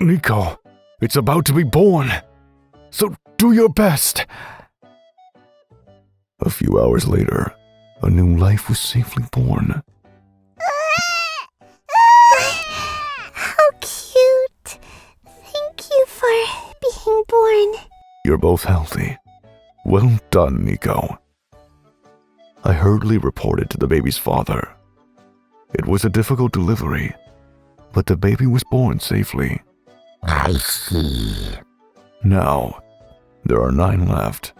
Nico, it's about to be born, so do your best. A few hours later, a new life was safely born. How cute. Thank you for being born. You're both healthy. Well done, Nico. I hurriedly reported to the baby's father. It was a difficult delivery, but the baby was born safely. I see. Now, there are 9 left.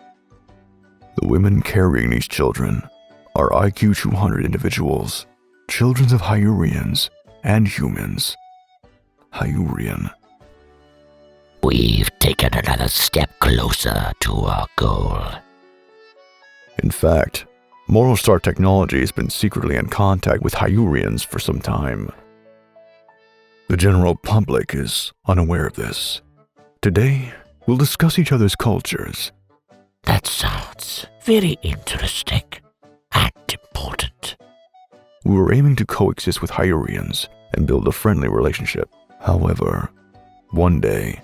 The women carrying these children are IQ 200 individuals, children of Hyurians and humans. Hyurian. We've taken another step closer to our goal. In fact, Moral Star Technology has been secretly in contact with Hyurians for some time. The general public is unaware of this. Today, we'll discuss each other's cultures. That sounds very interesting and important. We were aiming to coexist with Hyurians and build a friendly relationship. However, one day...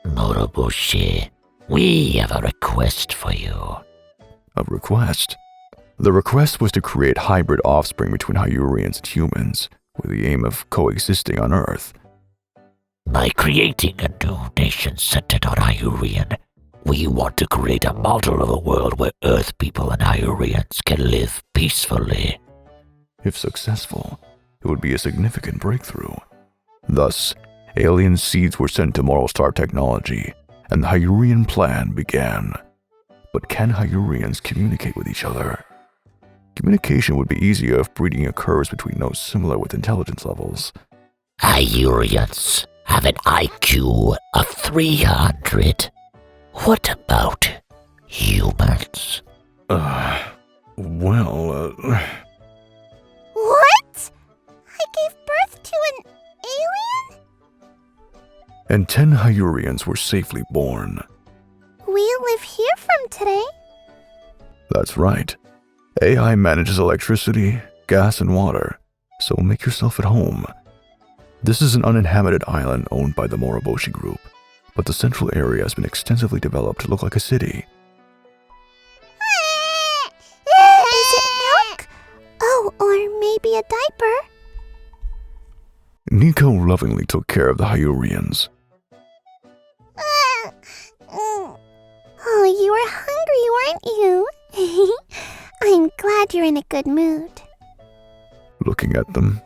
Moroboshi, we have a request for you. A request? The request was to create hybrid offspring between Hyurians and humans, with the aim of coexisting on Earth. By creating a new nation centered on Hyurian, we want to create a model of a world where Earth people and Hyurians can live peacefully. If successful, it would be a significant breakthrough. Thus, alien seeds were sent to Moral Star Technology, and the Hyurian plan began. But can Hyurians communicate with each other? Communication would be easier if breeding occurs between those similar with intelligence levels. Hyurians have an IQ of 300. What about humans? What? I gave birth to an alien? And 10 Hyurians were safely born. We live here from today. That's right. AI manages electricity, gas, and water, so make yourself at home. This is an uninhabited island owned by the Moroboshi Group, but the central area has been extensively developed to look like a city. Is it milk? Oh, or maybe a diaper? Nico lovingly took care of the Hyurians. Oh, you were hungry, weren't you? I'm glad you're in a good mood. Looking at them,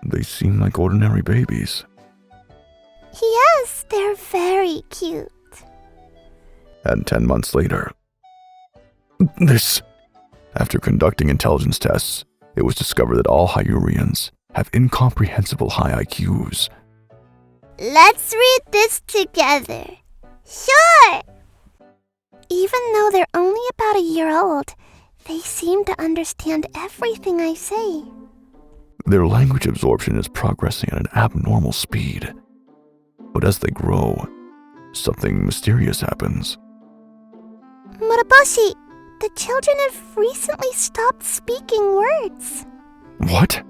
they seem like ordinary babies. Yes, they're very cute. And 10 months later, after conducting intelligence tests, it was discovered that all Hyurians have incomprehensible high IQs. Let's read this together. Sure! Even though they're only about a year old, they seem to understand everything I say. Their language absorption is progressing at an abnormal speed. But as they grow, something mysterious happens. Moroboshi, the children have recently stopped speaking words. What?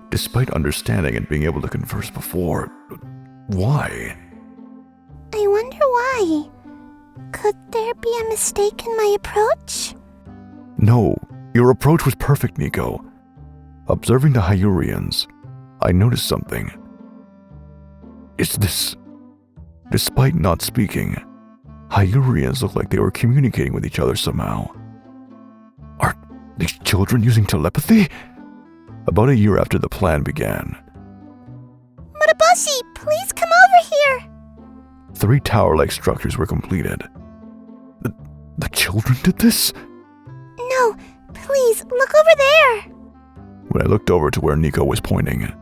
Despite understanding and being able to converse before, why? I wonder why. Could there be a mistake in my approach? No, your approach was perfect, Nico. Observing the Hyurians, I noticed something. Despite not speaking, Hyurians look like they were communicating with each other somehow. Are these children using telepathy? About a year after the plan began. Moroboshi, please come over here. 3 tower-like structures were completed. The children did this? No, please, look over there. When I looked over to where Nico was pointing,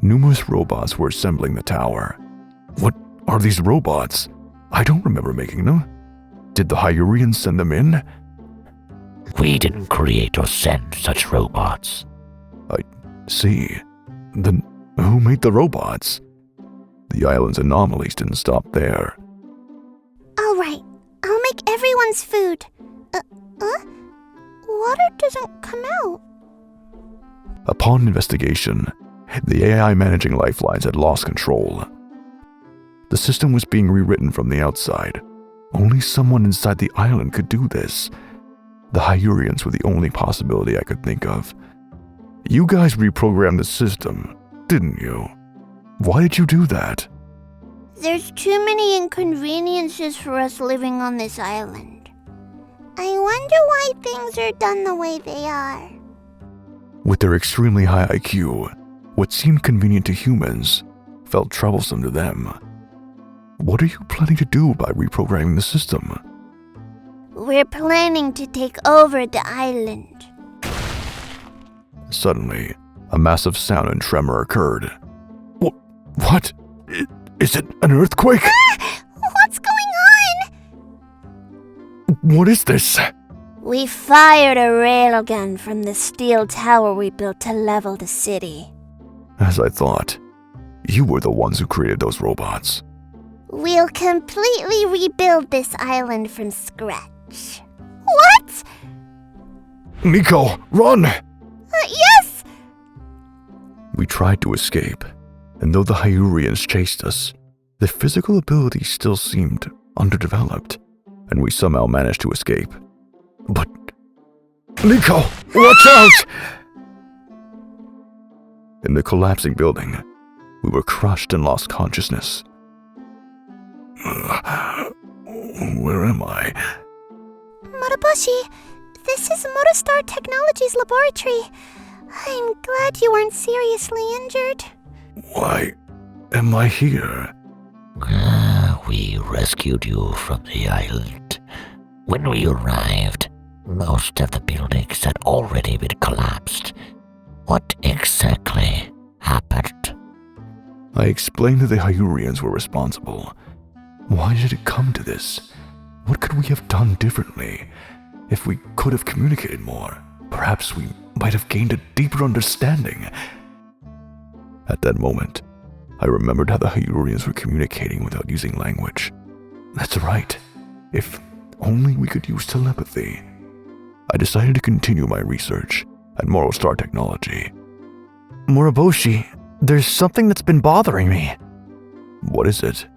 numerous robots were assembling the tower. What are these robots? I don't remember making them. Did the Hyurians send them in? We didn't create or send such robots. I see. Then who made the robots? The island's anomalies didn't stop there. All right, I'll make everyone's food. Water doesn't come out. Upon investigation, the AI managing lifelines had lost control. The system was being rewritten from the outside. Only someone inside the island could do this. The Hyurians were the only possibility I could think of. You guys reprogrammed the system, didn't you? Why did you do that? There's too many inconveniences for us living on this island. I wonder why things are done the way they are. With their extremely high IQ, what seemed convenient to humans felt troublesome to them. What are you planning to do by reprogramming the system? We're planning to take over the island. Suddenly, a massive sound and tremor occurred. What? Is it an earthquake? What's going on? What is this? We fired a railgun from the steel tower we built to level the city. As I thought, you were the ones who created those robots. We'll completely rebuild this island from scratch. What? Nico, run! Yes! We tried to escape, and though the Hyurians chased us, their physical abilities still seemed underdeveloped, and we somehow managed to escape. But... Nico, watch out! In the collapsing building, we were crushed and lost consciousness. Where am I? Moroboshi, this is Motostar Technologies Laboratory. I'm glad you weren't seriously injured. Why am I here? We rescued you from the island. When we arrived, most of the buildings had already been collapsed. What exactly happened? I explained that the Hyurians were responsible. Why did it come to this? What could we have done differently? If we could have communicated more, perhaps we might have gained a deeper understanding. At that moment, I remembered how the Hyurians were communicating without using language. That's right. If only we could use telepathy. I decided to continue my research at Morostar Technology. Moroboshi, there's something that's been bothering me. What is it?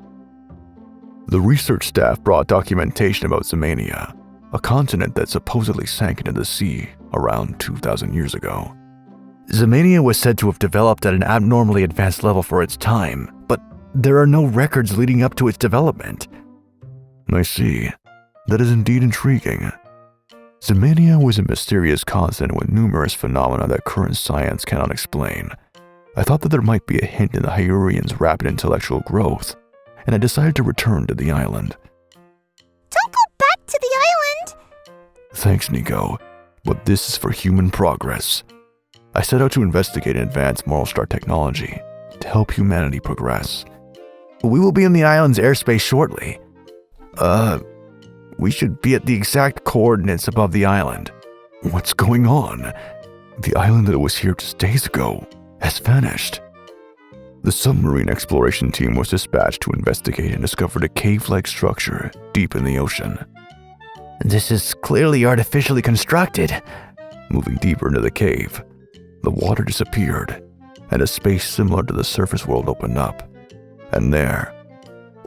The research staff brought documentation about Zemania, a continent that supposedly sank into the sea around 2,000 years ago. Zemania was said to have developed at an abnormally advanced level for its time, but there are no records leading up to its development. I see. That is indeed intriguing. Zemania was a mysterious continent with numerous phenomena that current science cannot explain. I thought that there might be a hint in the Hyurians' rapid intellectual growth, and I decided to return to the island. Don't go back to the island! Thanks, Nico, but this is for human progress. I set out to investigate and advance Morostar technology to help humanity progress. We will be in the island's airspace shortly. We should be at the exact coordinates above the island. What's going on? The island that was here just days ago has vanished. The submarine exploration team was dispatched to investigate and discovered a cave-like structure deep in the ocean. This is clearly artificially constructed. Moving deeper into the cave, the water disappeared, and a space similar to the surface world opened up. And there...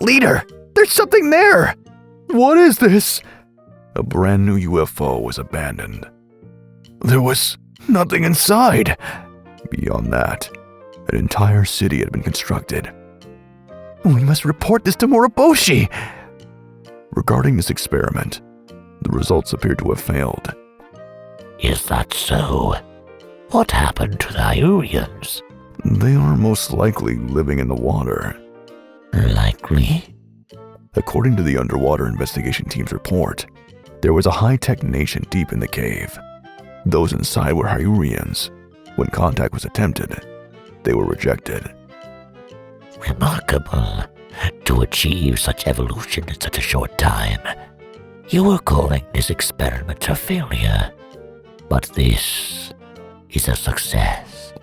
Leader, there's something there! What is this? A brand new UFO was abandoned. There was nothing inside. Beyond that, an entire city had been constructed. We must report this to Moroboshi! Regarding this experiment, the results appear to have failed. Is that so? What happened to the Hyurians? They are most likely living in the water. Likely? According to the underwater investigation team's report, there was a high-tech nation deep in the cave. Those inside were Hyurians. When contact was attempted, they were rejected. Remarkable. To achieve such evolution in such a short time. You were calling this experiment a failure. But this is a success.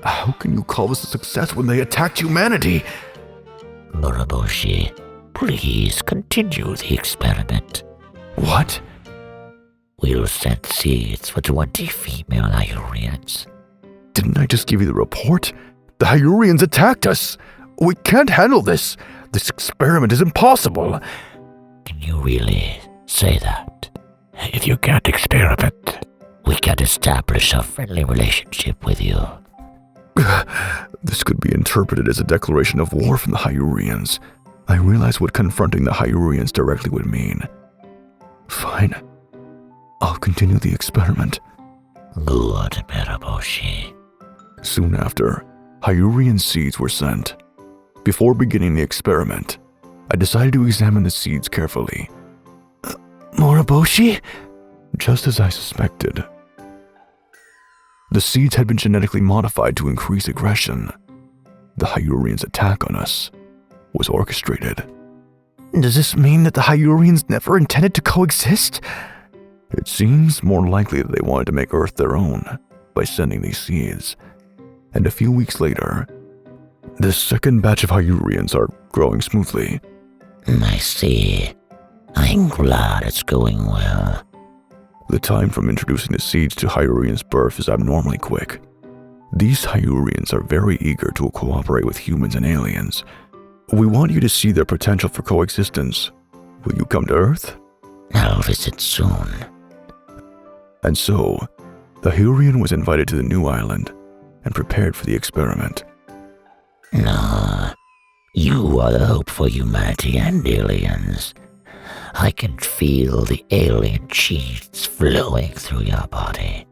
How can you call this a success when they attacked humanity? Moroboshi, please continue the experiment. What? We'll send seeds for 20 female Hyurians. Didn't I just give you the report? The Hyurians attacked us! We can't handle this! This experiment is impossible! Can you really say that? If you can't experiment, we can't establish a friendly relationship with you. This could be interpreted as a declaration of war from the Hyurians. I realize what confronting the Hyurians directly would mean. Fine. I'll continue the experiment. Good, Miraboshi. Soon after, Hyurian seeds were sent. Before beginning the experiment, I decided to examine the seeds carefully. Moriboshi? Just as I suspected. The seeds had been genetically modified to increase aggression. The Hyurians' attack on us was orchestrated. Does this mean that the Hyurians never intended to coexist? It seems more likely that they wanted to make Earth their own by sending these seeds. And a few weeks later, the second batch of Hyurians are growing smoothly. I see. I'm glad it's going well. The time from introducing the seeds to Hyurian's birth is abnormally quick. These Hyurians are very eager to cooperate with humans and aliens. We want you to see their potential for coexistence. Will you come to Earth? I'll visit soon. And so, the Hyurian was invited to the new island and prepared for the experiment. No, you are the hope for humanity and aliens. I can feel the alien cheats flowing through your body.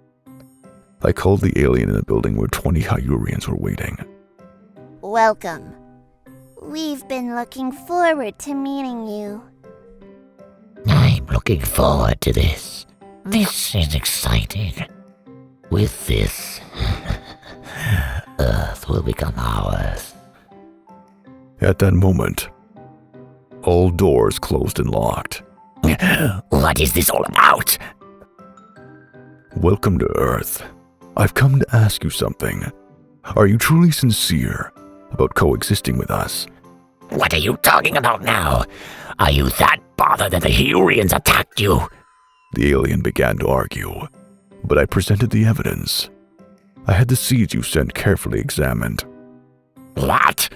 I called the alien in the building where 20 Hyurians were waiting. Welcome. We've been looking forward to meeting you. I'm looking forward to this. This is exciting. With this, Earth will become ours. At that moment, all doors closed and locked. What is this all about? Welcome to Earth. I've come to ask you something. Are you truly sincere about coexisting with us? What are you talking about now? Are you that bothered that the Hyurians attacked you? The alien began to argue, but I presented the evidence. I had the seeds you sent carefully examined. What?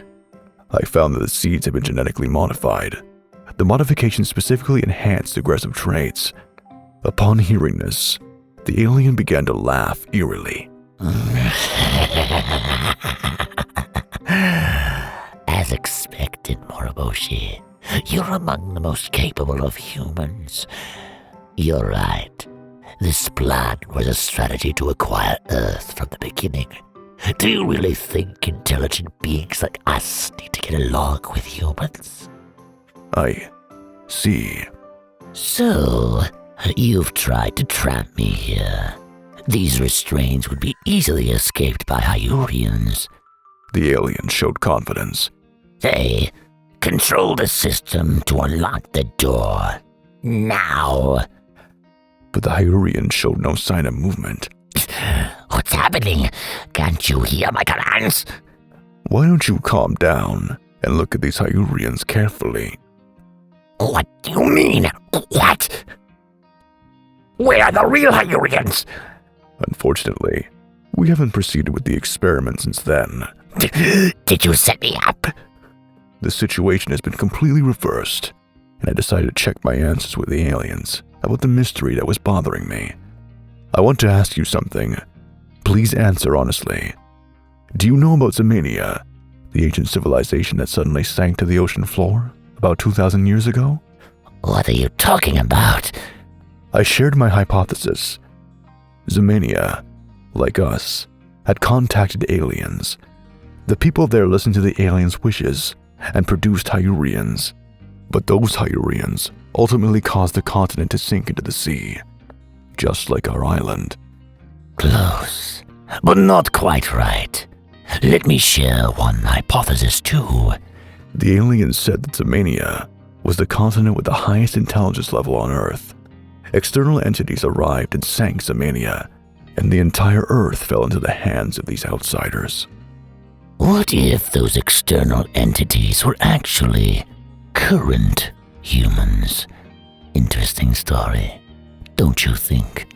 I found that the seeds had been genetically modified. The modification specifically enhanced aggressive traits. Upon hearing this, the alien began to laugh eerily. As expected, Moriboshi, you're among the most capable of humans. You're right. This plan was a strategy to acquire Earth from the beginning. Do you really think intelligent beings like us need to get along with humans? I see. So, you've tried to trap me here. These restraints would be easily escaped by Hyurians. The alien showed confidence. They control the system to unlock the door. Now! But the Hyurian showed no sign of movement. What's happening? Can't you hear my commands? Why don't you calm down and look at these Hyurians carefully? What do you mean? What? Where are the real Hyurians? Unfortunately, we haven't proceeded with the experiment since then. Did you set me up? The situation has been completely reversed, and I decided to check my answers with the aliens about the mystery that was bothering me. I want to ask you something. Please answer honestly. Do you know about Zemania, the ancient civilization that suddenly sank to the ocean floor about 2,000 years ago? What are you talking about? I shared my hypothesis. Zemania, like us, had contacted aliens. The people there listened to the aliens' wishes and produced Hyurians. But those Hyurians ultimately caused the continent to sink into the sea, just like our island. Close, but not quite right. Let me share one hypothesis too. The aliens said that Zemania was the continent with the highest intelligence level on Earth. External entities arrived and sank Zemania, and the entire Earth fell into the hands of these outsiders. What if those external entities were actually current humans? Interesting story, don't you think?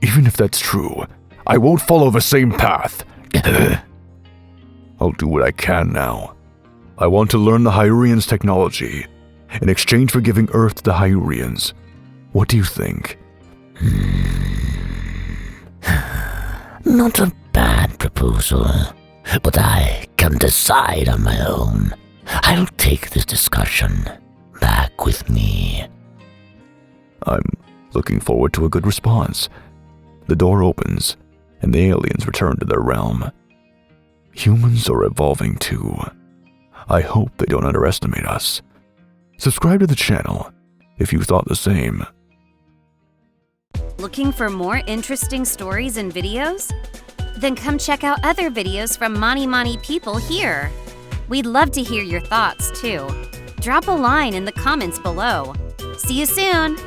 Even if that's true, I won't follow the same path. I'll do what I can now. I want to learn the Hyurians' technology in exchange for giving Earth to the Hyurians. What do you think? Not a bad proposal, but I can decide on my own. I'll take this discussion back with me. I'm looking forward to a good response. The door opens, and the aliens return to their realm. Humans are evolving too. I hope they don't underestimate us. Subscribe to the channel if you thought the same. Looking for more interesting stories and videos? Then come check out other videos from Mani Mani people here. We'd love to hear your thoughts too. Drop a line in the comments below. See you soon!